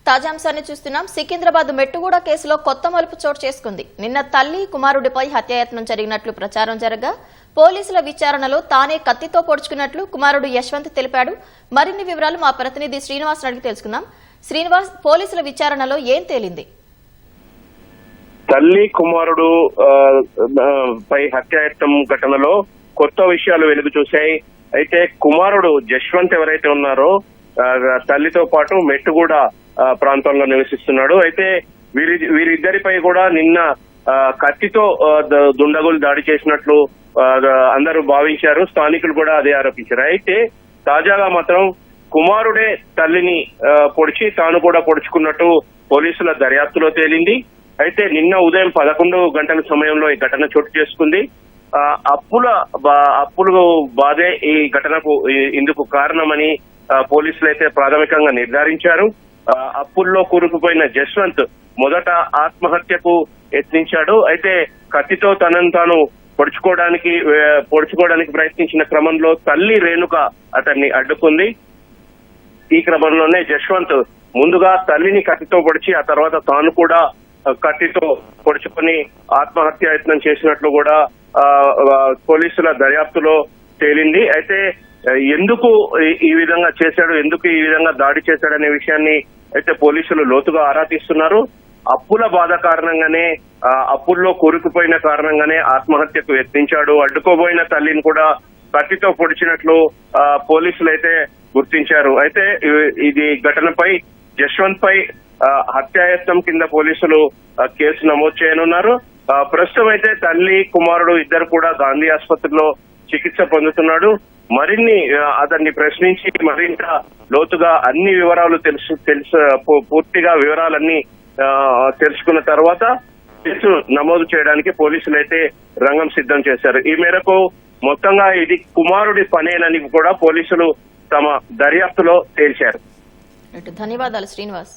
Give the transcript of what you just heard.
తాజాంశాన్ని చూస్తున్నాం. సికింద్రాబాద్ మెట్టుగూడ కేసులో కొత్త మలుపు చోటు చేసుకుంది. నిన్న తల్లి కుమారుడిపై హత్యాయత్నం జరిగినట్లు ప్రచారం జరగా పోలీసుల విచారణలో తానే కత్తితో పొడుచుకున్నట్లు కుమారుడు యశ్వంత్ తెలిపాడు. మరిన్ని వివరాలు మా ప్రతినిధి శ్రీనివాస్ అడిగి తెలుసుకుందాం. శ్రీనివాస్, పోలీసుల విచారణలో ఏం తేలింది? తల్లి కుమారుడు పై హత్యాయత్నం ఘటనలో కొత్త విషయాలు వెలుగు చూశాయి. అయితే కుమారుడు జశ్వంత్ ఎవరైతే ఉన్నారో తల్లితో పాటు మెట్టుగూడ ప్రాంతంలో నివసిస్తున్నాడు. అయితే వీరిద్దరిపై కూడా నిన్న కత్తితో దుండగులు దాడి చేసినట్లు అందరూ భావించారు. స్థానికులు కూడా అదే ఆరోపించారు. అయితే తాజాగా మాత్రం కుమారుడే తల్లిని పొడిచి తాను కూడా పొడుచుకున్నట్టు పోలీసుల దర్యాప్తులో తేలింది. అయితే నిన్న ఉదయం 11 గంటల సమయంలో ఈ ఘటన చోటు చేసుకుంది. అప్పులు బాధే ఈ ఘటనకు ఇందుకు కారణమని పోలీసులు అయితే ప్రాథమికంగా నిర్ధారించారు. అప్పుల్లో కూరుకుపోయిన జశ్వంత్ మొదట ఆత్మహత్యకు యత్నించాడు. అయితే కత్తితో తనను తాను పొడుచుకోవడానికి ప్రయత్నించిన క్రమంలో తల్లి రేణుక అతన్ని అడ్డుకుంది. ఈ క్రమంలోనే జశ్వంత్ ముందుగా తల్లిని కత్తితో పొడిచి ఆ తర్వాత తాను కూడా కత్తితో పొడుచుకొని ఆత్మహత్య యత్నం చేసినట్లు కూడా పోలీసుల దర్యాప్తులో తేలింది. అయితే ఎందుకు ఈ విధంగా చేశాడు, ఎందుకు ఈ విధంగా దాడి చేశాడనే విషయాన్ని అయితే పోలీసులు లోతుగా ఆరా తీస్తున్నారు. అప్పుల బాధ కారణంగానే, అప్పుల్లో కూరుకుపోయిన కారణంగానే ఆత్మహత్యకు యత్నించాడు. అడ్డుకోబోయిన తల్లిని కూడా కత్తితో పొడిచినట్లు పోలీసులు అయితే గుర్తించారు. అయితే ఇది ఘటనపై జశ్వంత్ పై హత్యాయత్నం కింద పోలీసులు కేసు నమోదు చేయనున్నారు. ప్రస్తుతం అయితే తల్లి కుమారుడు ఇద్దరు కూడా గాంధీ ఆసుపత్రిలో చికిత్స పొందుతున్నాడు. మరిన్ని అతన్ని ప్రశ్నించి మరింత లోతుగా అన్ని వివరాలు పూర్తిగా వివరాలన్నీ తెలుసుకున్న తర్వాత కేసు నమోదు చేయడానికి పోలీసులు అయితే రంగం సిద్ధం చేశారు. ఈ మేరకు మొత్తంగా ఇది కుమారుడి పనేనని కూడా పోలీసులు తమ దర్యాప్తులో తేల్చారు. ధన్యవాదాలు శ్రీనివాస్.